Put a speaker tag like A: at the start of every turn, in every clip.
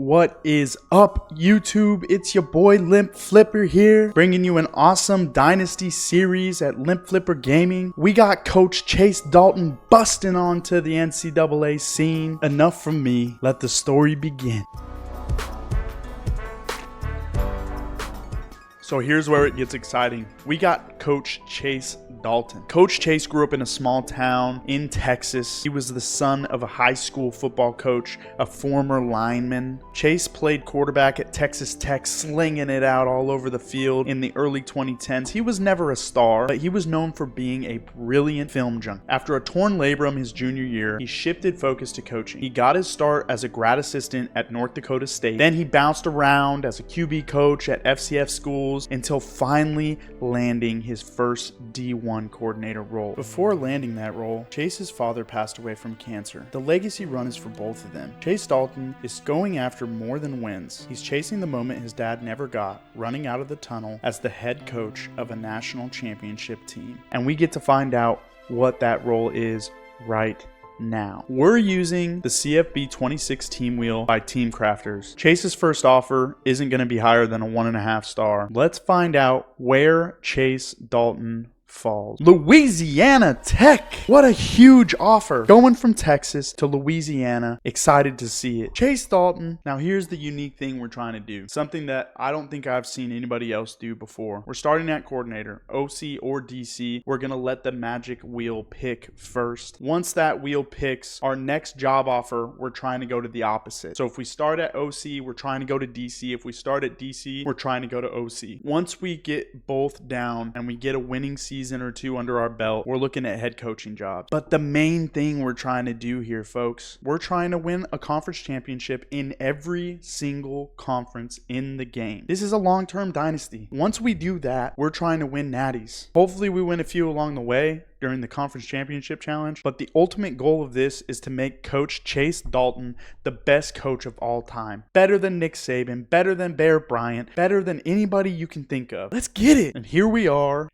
A: What is up, YouTube? It's your boy Limp Flipper here, bringing you an awesome Dynasty series at LimpFlipperGaming. We got Coach Chase Dalton busting onto the NCAA scene. Enough from me, let the story begin. So here's where it gets exciting. We got Coach Chase Dalton. Coach Chase grew up in a small town in Texas. He was the son of a high school football coach, a former lineman. Chase played quarterback at Texas Tech, slinging it out all over the field in the early 2010s. He was never a star, but he was known for being a brilliant film junkie. After a torn labrum his junior year, he shifted focus to coaching. He got his start as a grad assistant at North Dakota State. Then he bounced around as a QB coach at FCS schools until finally landing his first D1 coordinator role. Before landing that role, Chase's father passed away from cancer. The legacy run is for both of them. Chase Dalton is going after more than wins. He's chasing the moment his dad never got, running out of the tunnel as the head coach of a national championship team. And we get to find out what that role is right now. We're using the CFB 26 team wheel by Team Crafters. Chase's first offer isn't going to be higher than a 1.5 star. Let's find out where Chase Dalton falls. Louisiana Tech. What a huge offer. Going from Texas to Louisiana. Excited to see it. Chase Dalton. Now here's the unique thing we're trying to do. Something that I don't think I've seen anybody else do before. We're starting at coordinator. OC or DC. We're going to let the magic wheel pick first. Once that wheel picks, our next job offer, we're trying to go to the opposite. So if we start at OC, we're trying to go to DC. If we start at DC, we're trying to go to OC. Once we get both down and we get a winning season or two under our belt, we're looking at head coaching jobs. But the main thing we're trying to do here, folks, we're trying to win a conference championship in every single conference in the game. This is a long-term dynasty. Once we do that, we're trying to win natties. Hopefully we win a few along the way during the conference championship challenge, but the ultimate goal of this is to make Coach Chase Dalton the best coach of all time. Better than Nick Saban, better than Bear Bryant, better than anybody you can think of. Let's get it. And here we are,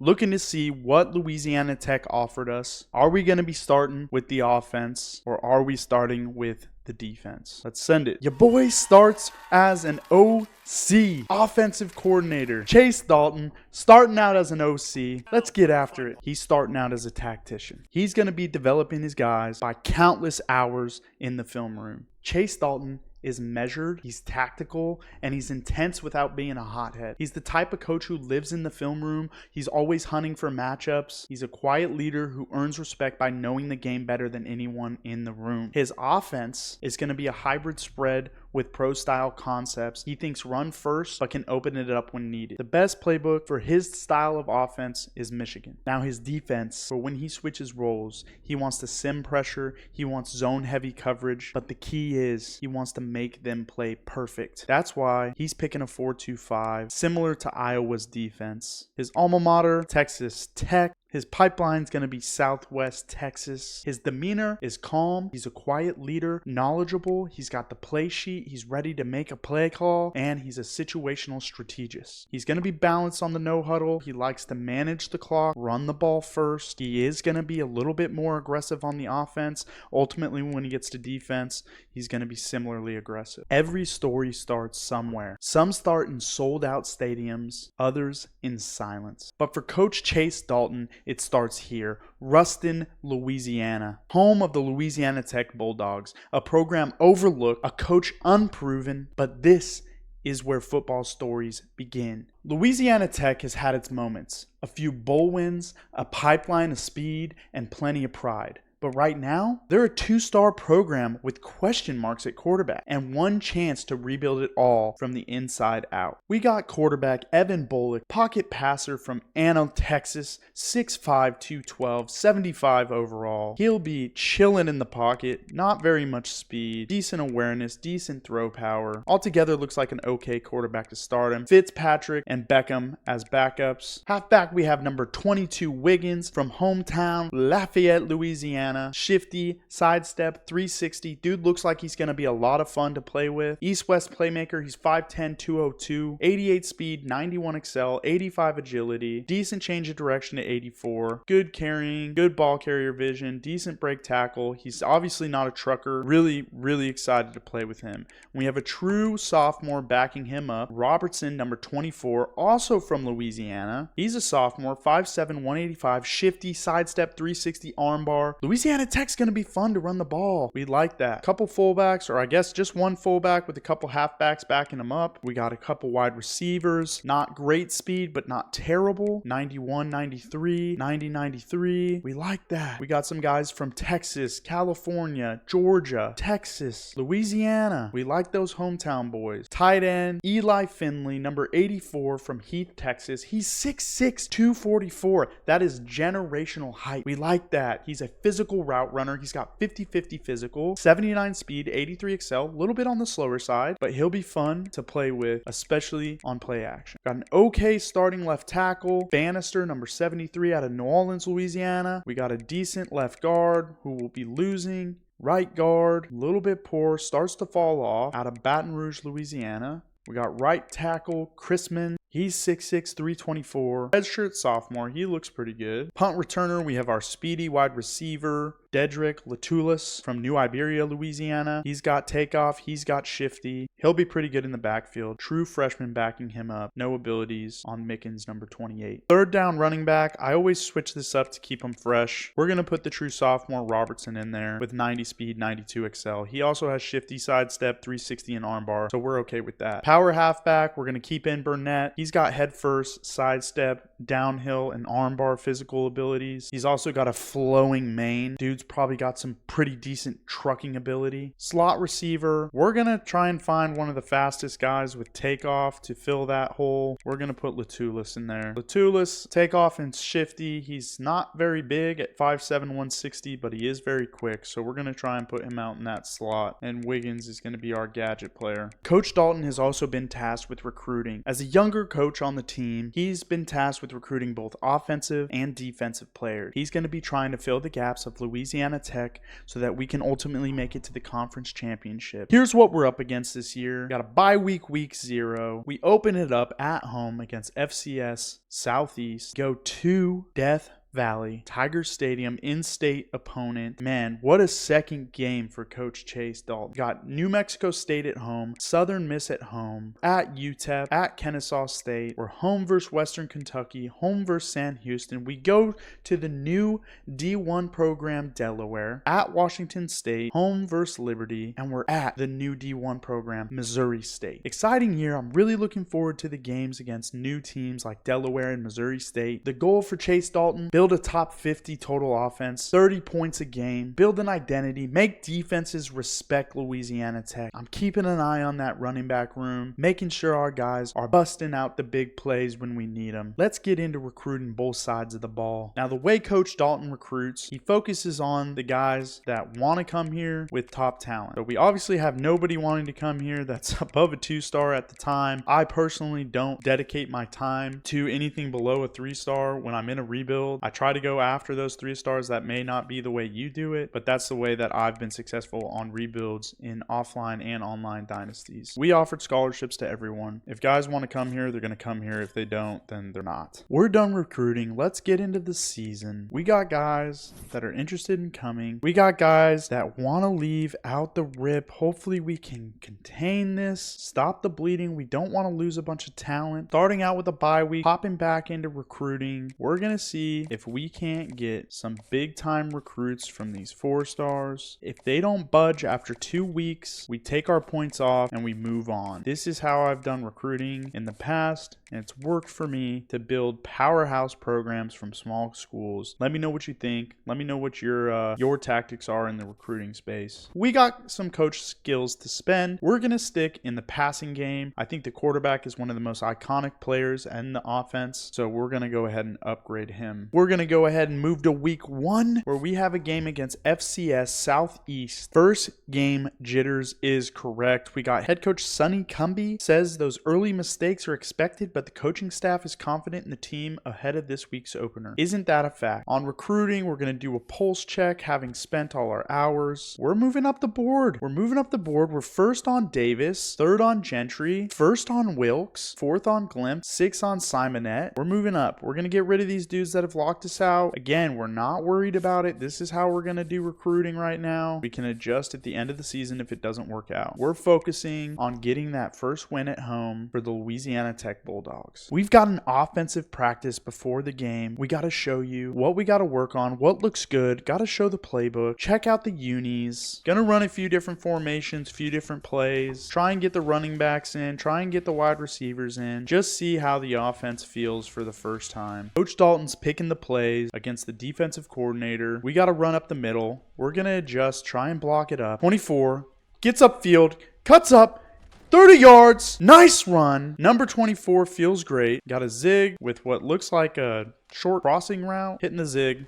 A: looking to see what Louisiana Tech offered us. Are we going to be starting with the offense, or are we starting with the defense? Let's send it. Your boy starts as an OC, offensive coordinator. Chase Dalton starting out as an OC. Let's get after it. He's starting out as a tactician. He's going to be developing his guys by countless hours in the film room. Chase Dalton is measured, he's tactical, and he's intense without being a hothead. He's the type of coach who lives in the film room. He's always hunting for matchups. He's a quiet leader who earns respect by knowing the game better than anyone in the room. His offense is going to be a hybrid spread with pro-style concepts. He thinks run first, but can open it up when needed. The best playbook for his style of offense is Michigan. Now his defense, for when he switches roles, he wants to sim pressure, he wants zone-heavy coverage, but the key is he wants to make them play perfect. That's why he's picking a 4-2-5, similar to Iowa's defense. His alma mater, Texas Tech. His pipeline's going to be Southwest Texas. His demeanor is calm. He's a quiet leader, knowledgeable. He's got the play sheet. He's ready to make a play call, and he's a situational strategist. He's going to be balanced on the no huddle. He likes to manage the clock, run the ball first. He is going to be a little bit more aggressive on the offense. Ultimately, when he gets to defense, he's going to be similarly aggressive. Every story starts somewhere. Some start in sold-out stadiums, others in silence. But for Coach Chase Dalton, it starts here, Ruston, Louisiana, home of the Louisiana Tech Bulldogs, a program overlooked, a coach unproven, but this is where football stories begin. Louisiana Tech has had its moments, a few bowl wins, a pipeline of speed, and plenty of pride. But right now, they're a 2-star program with question marks at quarterback and one chance to rebuild it all from the inside out. We got quarterback Evan Bullock, pocket passer from Anna, Texas, 6'5", 212, 75 overall. He'll be chilling in the pocket, not very much speed, decent awareness, decent throw power. Altogether looks like an okay quarterback to start him. Fitzpatrick and Beckham as backups. Halfback, we have number 22 Wiggins from hometown Lafayette, Louisiana. Louisiana. Shifty, sidestep, 360. Dude looks like he's going to be a lot of fun to play with. East-West playmaker. He's 5'10", 202. 88 speed, 91 excel, 85 agility. Decent change of direction to 84. Good carrying, good ball carrier vision, decent break tackle. He's obviously not a trucker. Really, really excited to play with him. We have a true sophomore backing him up. Robertson, number 24, also from Louisiana. He's a sophomore, 5'7", 185, shifty, sidestep, 360 armbar. Louisiana Tech's going to be fun to run the ball. We like that. Couple fullbacks, or I guess just one fullback with a couple halfbacks backing him up. We got a couple wide receivers. Not great speed, but not terrible. 91, 93, 90, 93. We like that. We got some guys from Texas, California, Georgia, Texas, Louisiana. We like those hometown boys. Tight end, Eli Finley, number 84 from Heath, Texas. He's 6'6", 244. That is generational height. We like that. He's a physical route runner. He's got 50-50 physical, 79 speed, 83 excel, a little bit on the slower side, but he'll be fun to play with, especially on play action. Got an okay starting left tackle, Bannister, number 73 out of New Orleans, Louisiana. We got a decent left guard who will be losing. Right guard, a little bit poor, starts to fall off, out of Baton Rouge, Louisiana. We got right tackle, Chrisman. He's 6'6", 324. Redshirt sophomore. He looks pretty good. Punt returner, we have our speedy wide receiver, Dedrick Latulis from New Iberia, Louisiana. He's got takeoff. He's got shifty. He'll be pretty good in the backfield. True freshman backing him up. No abilities on Mickens, number 28. Third down running back. I always switch this up to keep him fresh. We're going to put the true sophomore Robertson in there with 90 speed, 92 excel. He also has shifty sidestep, 360 and armbar, so we're okay with that. Power halfback, we're going to keep in Burnett. He's got head first, sidestep, downhill, and armbar physical abilities. He's also got a flowing mane. Dude's probably got some pretty decent trucking ability. Slot receiver, we're going to try and find one of the fastest guys with takeoff to fill that hole. We're going to put Latulis in there. Latulis, takeoff and shifty. He's not very big at 5'7", 160, but he is very quick, so we're going to try and put him out in that slot. And Wiggins is going to be our gadget player. Coach Dalton has also been tasked with recruiting. As a younger coach on the team, he's been tasked with recruiting both offensive and defensive players. He's going to be trying to fill the gaps of Louisiana Tech so that we can ultimately make it to the conference championship. Here's what we're up against this year. We got a bye week 0. We open it up at home against FCS Southeast. Go to Death Valley, Tiger Stadium, in-state opponent. Man, what a second game for Coach Chase Dalton. Got New Mexico State at home, Southern Miss at home, at UTEP, at Kennesaw State. We're home versus Western Kentucky, home versus Sam Houston. We go to the new D1 program, Delaware, at Washington State, home versus Liberty, and we're at the new D1 program, Missouri State. Exciting year. I'm really looking forward to the games against new teams like Delaware and Missouri State. The goal for Chase Dalton, build a top 50 total offense, 30 points a game, build an identity, make defenses respect Louisiana Tech. I'm keeping an eye on that running back room, making sure our guys are busting out the big plays when we need them. Let's get into recruiting both sides of the ball. Now, the way Coach Dalton recruits, he focuses on the guys that want to come here with top talent. So we obviously have nobody wanting to come here that's above a 2-star at the time. I personally don't dedicate my time to anything below a 3-star when I'm in a rebuild. I try to go after those 3 stars. That may not be the way you do it, but that's the way that I've been successful on rebuilds in offline and online dynasties. We offered scholarships to everyone. If guys want to come here, they're going to come here. If they don't, then they're not. We're done recruiting. Let's get into the season. We got guys that are interested in coming. We got guys that want to leave out the rip. Hopefully we can contain this, stop the bleeding. We don't want to lose a bunch of talent. Starting out with a bye week, popping back into recruiting. We're going to see if we can't get some big time recruits from these 4 stars. If they don't budge after 2 weeks, we take our points off and we move on. This is how I've done recruiting in the past, and it's worked for me to build powerhouse programs from small schools. Let me know what you think. Let me know what your tactics are in the recruiting space. We got some coach skills to spend. We're going to stick in the passing game. I think the quarterback is one of the most iconic players in the offense, so we're going to go ahead and upgrade him. We're going to go ahead and move to week 1, where we have a game against FCS Southeast. First game jitters is correct. We got head coach Sonny Cumby says those early mistakes are expected, but the coaching staff is confident in the team ahead of this week's opener. Isn't that a fact? On recruiting, we're going to do a pulse check, having spent all our hours. We're moving up the board. We're first on Davis, third on Gentry, first on Wilkes, fourth on Glimp, sixth on Simonette. We're moving up. We're going to get rid of these dudes that have locked us out. Again, we're not worried about it. This is how we're going to do recruiting right now. We can adjust at the end of the season if it doesn't work out. We're focusing on getting that first win at home for the Louisiana Tech Bulldogs. We've got an offensive practice before the game. We got to show you what we got to work on, what looks good. Got to show the playbook. Check out the unis. Gonna run a few different formations, few different plays. Try and get the running backs in. Try and get the wide receivers in. Just see how the offense feels for the first time. Coach Dalton's picking the plays against the defensive coordinator. We got to run up the middle. We're going to adjust, try and block it up. 24, gets upfield, cuts up, 30 yards, nice run. Number 24 feels great. Got a zig with what looks like a short crossing route, hitting the zig.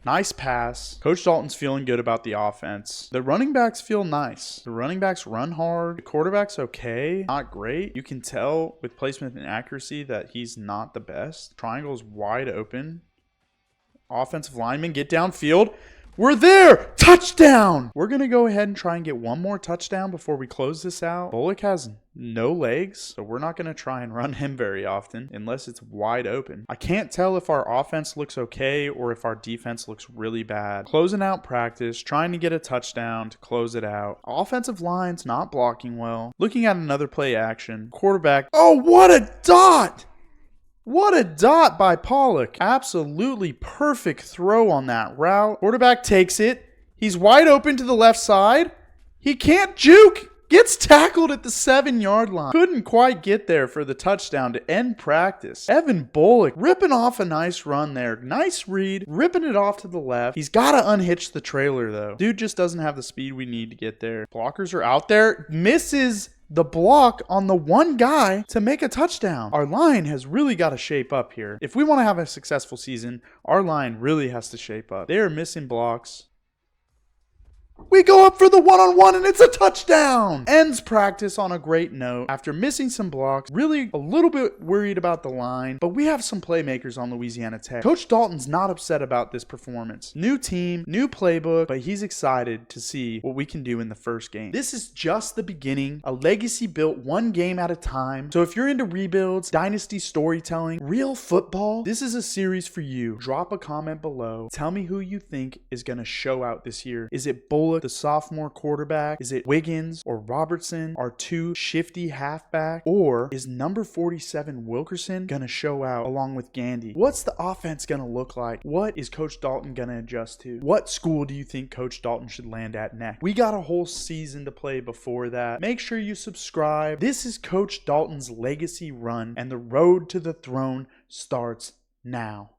A: Nice pass. Coach Dalton's feeling good about the offense. The running backs feel nice. The running backs run hard. The quarterback's okay. Not great. You can tell with placement and accuracy that he's not the best. Triangle's wide open. Offensive linemen get downfield. We're there! Touchdown! We're going to go ahead and try and get one more touchdown before we close this out. Bullock has no legs, so we're not going to try and run him very often unless it's wide open. I can't tell if our offense looks okay or if our defense looks really bad. Closing out practice, trying to get a touchdown to close it out. Offensive line's not blocking well. Looking at another play action. Quarterback. Oh, what a dot! What a dot by Pollock. Absolutely perfect throw on that route. Quarterback takes it. He's wide open to the left side. He can't juke. Gets tackled at the 7-yard line. Couldn't quite get there for the touchdown to end practice. Evan Bullock ripping off a nice run there. Nice read. Ripping it off to the left. He's got to unhitch the trailer though. Dude just doesn't have the speed we need to get there. Blockers are out there. Misses the block on the one guy to make a touchdown. Our line has really got to shape up here. If we want to have a successful season, our line really has to shape up. They are missing blocks. We go up for the one-on-one and it's a touchdown. Ends practice on a great note. After missing some blocks, really a little bit worried about the line, but we have some playmakers on Louisiana Tech. Coach Dalton's not upset about this performance. New team, new playbook, but he's excited to see what we can do in the first game. This is just the beginning, a legacy built one game at a time. So if you're into rebuilds, dynasty storytelling, real football, this is a series for you. Drop a comment below. Tell me who you think is going to show out this year. Is it Bullock, the sophomore quarterback? Is it Wiggins or Robertson, our two shifty halfback? Or is number 47 Wilkerson gonna show out along with Gandy? What's the offense gonna look like? What is Coach Dalton gonna adjust to? What school do you think Coach Dalton should land at next? We got a whole season to play before that. Make sure you subscribe. This is Coach Dalton's legacy run, and the road to the throne starts now.